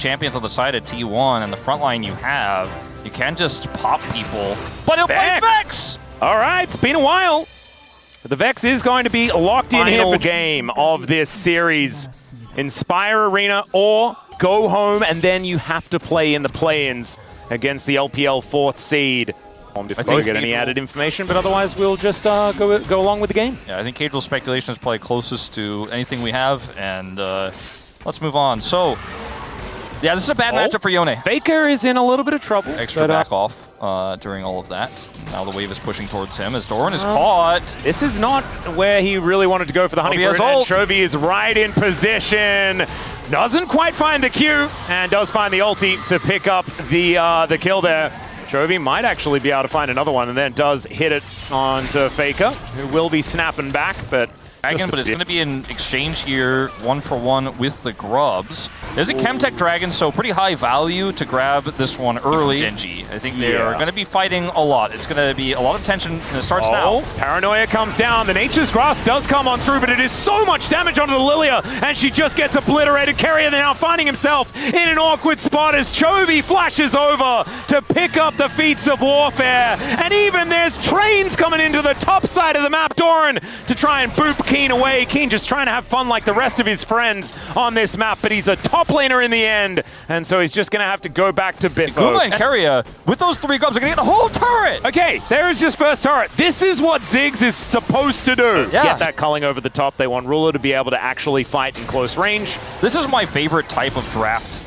champions on the side of T1 and the front line you have, you can just pop people. But he'll play Vex! All right, it's been a while. The Vex is going to be locked in here for game of this series. Inspire Arena or go home, and then you have to play in the play-ins against the LPL 4th seed. I think we'll get any added information, but otherwise we'll just go along with the game. Yeah, I think Casual Speculation is probably closest to anything we have, and let's move on. So, yeah, this is a bad matchup for Yone. Faker is in a little bit of trouble. Extra back off during all of that. Now the wave is pushing towards him as Doran is caught. This is not where he really wanted to go for the honey fruit, and Chovy is right in position. Doesn't quite find the Q, and does find the ulti to pick up the kill there. Chovy might actually be able to find another one, and then does hit it onto Faker, who will be snapping back, but it's going to be an exchange here, 1-for-1 with the Grubs. There's a Chemtech Dragon, so pretty high value to grab this one early. Gen.G. I think they are going to be fighting a lot. It's going to be a lot of tension, and it starts now. Paranoia comes down. The Nature's Grasp does come on through, but it is so much damage onto the Lilia, and she just gets obliterated. Keria now finding himself in an awkward spot as Chovy flashes over to pick up the feats of warfare. And even there's trains coming into the top side of the map. Doran to try and boop Keen away. Keen just trying to have fun like the rest of his friends on this map, but he's a top laner in the end, and so he's just going to have to go back to Bitfo. Guma and Keria, with those 3 Grubs, are going to get the whole turret! Okay, there's his first turret. This is what Ziggs is supposed to do. Yes. Get that culling over the top. They want Ruler to be able to actually fight in close range. This is my favorite type of draft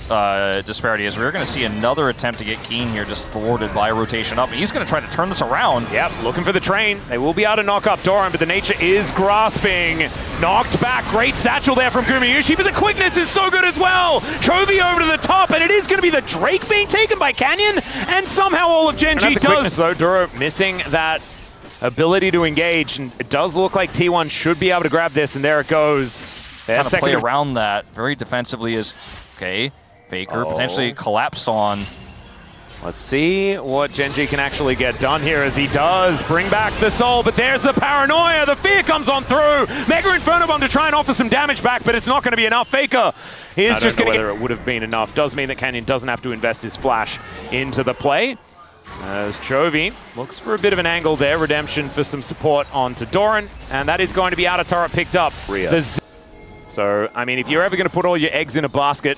disparity, is we're going to see another attempt to get Keen here, just thwarted by a rotation up, and he's going to try to turn this around. Yep, looking for the train. They will be able to knock up Doran, but the Nature is grasping. Knocked back. Great satchel there from Gumayusi, but the quickness is so good as well. Chovy over to the top, and it is going to be the Drake being taken by Canyon, and somehow all of Gen.G does. Quickness, though, Duro missing that ability to engage, and it does look like T1 should be able to grab this, and there it goes. Trying to play around that very defensively is, okay, Faker potentially collapsed on. Let's see what Gen.G can actually get done here as he does bring back the soul, but there's the Paranoia. The fear comes on through. Mega Inferno Bomb to try and offer some damage back, but it's not going to be enough. Faker is just going to whether it would have been enough. Does mean that Canyon doesn't have to invest his flash into the play. As Chovy looks for a bit of an angle there. Redemption for some support onto Doran, and that is going to be out of turret picked up. So, I mean, if you're ever going to put all your eggs in a basket,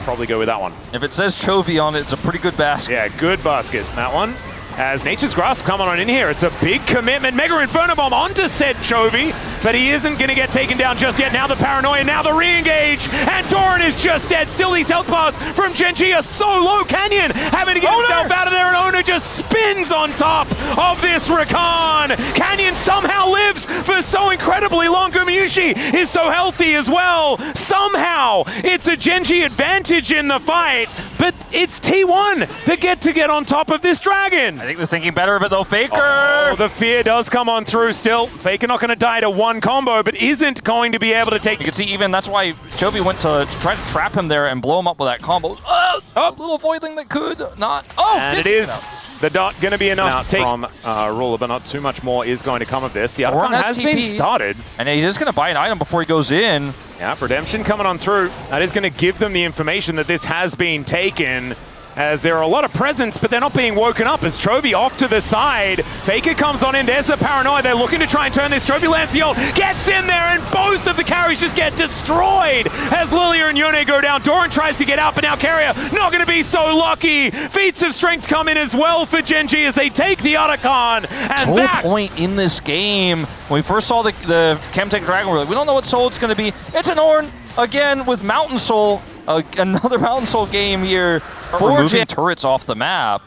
probably go with that one. If it says Chovy on it, it's a pretty good basket. Yeah, good basket, that one. As Nature's Grasp coming on in here, it's a big commitment. Mega Inferno Bomb onto said Chovy, but he isn't going to get taken down just yet. Now the Paranoia, now the re-engage, and Doran is just dead. Still these health bars from Gen.G are so low. Canyon having to get himself out of there, and Owner just spins on top of this Rakan. Canyon somehow lives for so incredibly long. Gumayusi is so healthy as well. Somehow, it's a Gen.G advantage in the fight, but it's T1 that get on top of this dragon. I think they're thinking better of it though. Faker! Oh, the fear does come on through still. Faker not going to die to one combo, but isn't going to be able to take... You can see even that's why Chovy went to try to trap him there and blow him up with that combo. A little void thing that could not... and it is the dot going to be enough from Ruler, but not too much more is going to come of this. The other one has been started. And he's just going to buy an item before he goes in. Yeah, Redemption coming on through. That is going to give them the information that this has been taken, as there are a lot of presents, but they're not being woken up as Chovy off to the side. Faker comes on in, there's the Paranoia. They're looking to try and turn this. Chovy lands the ult, gets in there, and both of the carries just get destroyed as Lilia and Yone go down. Doran tries to get out, but now Keria not going to be so lucky. Feats of strength come in as well for Gen.G as they take the Otacon. And that point in this game, when we first saw the Chemtech Dragon, we're like, we don't know what soul it's going to be. It's an Ornn, again, with Mountain Soul. Another Mountain Soul game here. Removing turrets off the map.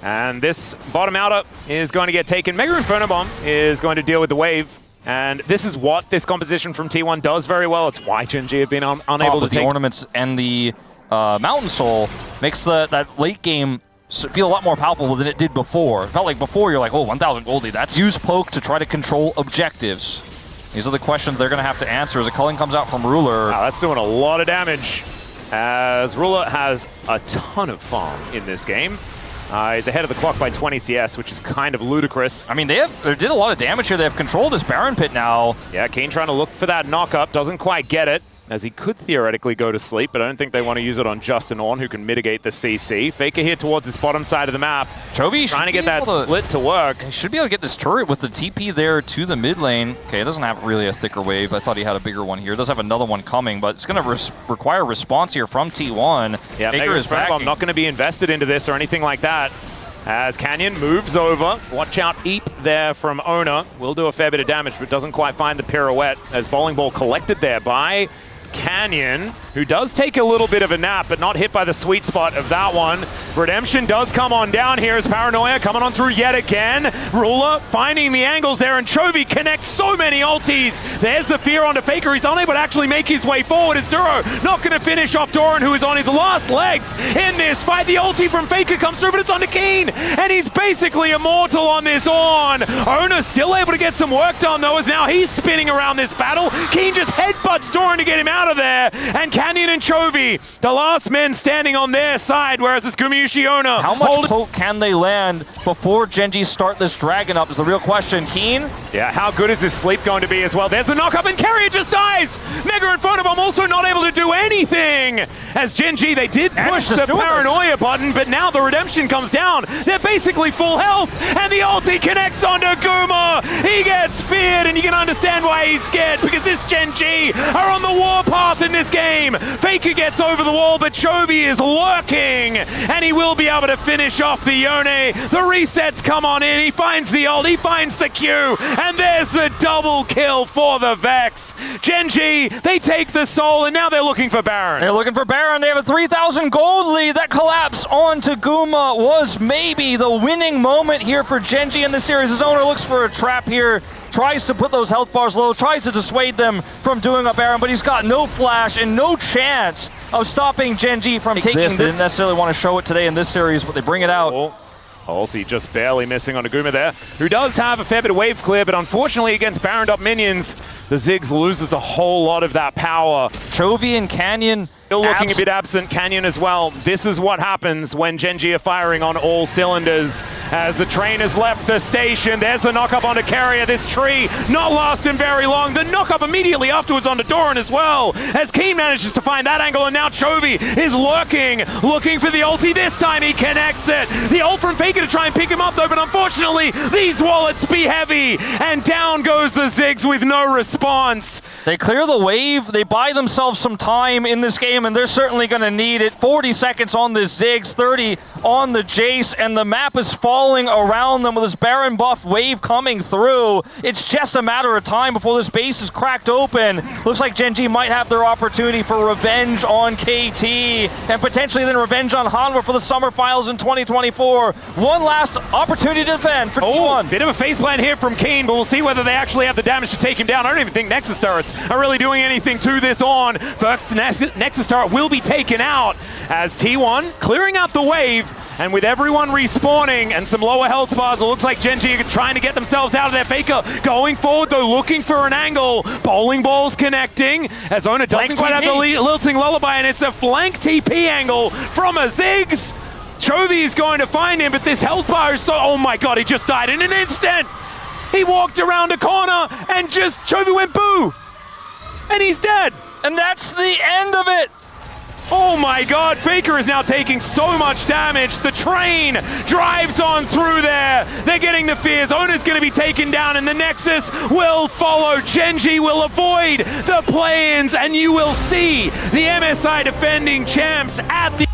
And this bottom outer is going to get taken. Mega Inferno Bomb is going to deal with the wave. And this is what this composition from T1 does very well. It's why Gen.G have been unable to take... the ornaments and the Mountain Soul makes that late game feel a lot more palpable than it did before. It felt like before you're like, oh, 1,000 goldie. That's use poke to try to control objectives. These are the questions they're going to have to answer as a culling comes out from Ruler. Wow, that's doing a lot of damage. As Ruler has a ton of farm in this game. He's ahead of the clock by 20 CS, which is kind of ludicrous. I mean, they did a lot of damage here. They have controlled this Baron Pit now. Yeah, Kane trying to look for that knock-up. Doesn't quite get it. as he could theoretically go to sleep, but I don't think they want to use it on Justin Orn, who can mitigate the CC. Faker here towards this bottom side of the map. Chovy trying to get that split to work. He should be able to get this turret with the TP there to the mid lane. Okay, it doesn't have really a thicker wave. I thought he had a bigger one here. It does have another one coming, but it's going to require response here from T1. Yeah, Faker is backing. I'm not going to be invested into this or anything like that. As Canyon moves over. Watch out, Eep there from Ona. Will do a fair bit of damage, but doesn't quite find the pirouette. As Bowling Ball collected there by Canyon, who does take a little bit of a nap, but not hit by the sweet spot of that one. Redemption does come on down here as Paranoia coming on through yet again. Ruler finding the angles there, and Chovy connects so many ultis. There's the fear onto Faker. He's unable to actually make his way forward. As Duro not going to finish off Doran, who is on his last legs in this fight. The ulti from Faker comes through, but it's onto Keen, and he's basically immortal on this on. Ona still able to get some work done, though, as now he's spinning around this battle. Keen just headbutts Doran to get him out of there, and Canyon and Chovy, the last men standing on their side, whereas it's Gumayushi Ona. How much poke can they land before Gen.G start this dragon up is the real question. Keen? Yeah, how good is his sleep going to be as well? There's the knock-up, and Carrier just dies! Mega and Photobomb also not able to do anything! As Gen.G, they did push the Paranoia button, but now the Redemption comes down. They're basically full health, and the ulti connects onto Guma! He gets feared, and you can understand why he's scared, because this Gen.G are on the warpath in this game. Faker gets over the wall, but Chovy is lurking, and he will be able to finish off the Yone. The resets come on in, he finds the ult, he finds the Q, and there's the double kill for the Vex. Gen.G, they take the soul, and now they're looking for Baron. They're looking for Baron. They have a 3,000 gold lead. That collapse onto Guma was maybe the winning moment here for Gen.G in this series. His owner looks for a trap here, tries to put those health bars low, tries to dissuade them from doing a Baron, but he's got no flash and no chance of stopping Gen.G from taking this. They didn't necessarily want to show it today in this series, but they bring it out. Ulti just barely missing on Aguma there, who does have a fair bit of wave clear, but unfortunately against Baroned up minions, the Ziggs loses a whole lot of that power. Chovy and Canyon still looking a bit absent, Canyon as well. This is what happens when Gen.G are firing on all cylinders. As the train has left the station, there's the knock-up onto Carrier. This tree not lasting very long. The knock-up immediately afterwards onto Doran as well, as Keen manages to find that angle, and now Chovy is lurking, looking for the ulti. This time he connects it. The ult from Faker to try and pick him up though, but unfortunately these wallets be heavy, and down goes the Ziggs with no response. They clear the wave, they buy themselves some time in this game, and they're certainly going to need it. 40 seconds on this Ziggs, 30 on the Jace, and the map is falling around them with this Baron buff wave coming through. It's just a matter of time before this base is cracked open. Looks like Gen.G might have their opportunity for revenge on KT, and potentially then revenge on Hanwha for the Summer Finals in 2024. One last opportunity to defend for T1. Bit of a face plant here from Keen, but we'll see whether they actually have the damage to take him down. I don't even think Nexus turrets are really doing anything to this on. First Nexus turret will be taken out as T1 clearing out the wave, and with everyone respawning and some lower health bars, it looks like Gen.G are trying to get themselves out of their. Faker going forward though, looking for an angle. Bowling balls connecting as Ona doesn't quite have the lilting lullaby, and it's a flank TP angle from a Ziggs. Chovy is going to find him, but this health bar is so, oh my god, he just died in an instant. He walked around a corner and just Chovy went boo, and he's dead. And that's the end of it. Oh my god, Faker is now taking so much damage. The train drives on through there. They're getting the fears. Ona's going to be taken down, and the Nexus will follow. Gen.G will avoid the play-ins, and you will see the MSI defending champs at the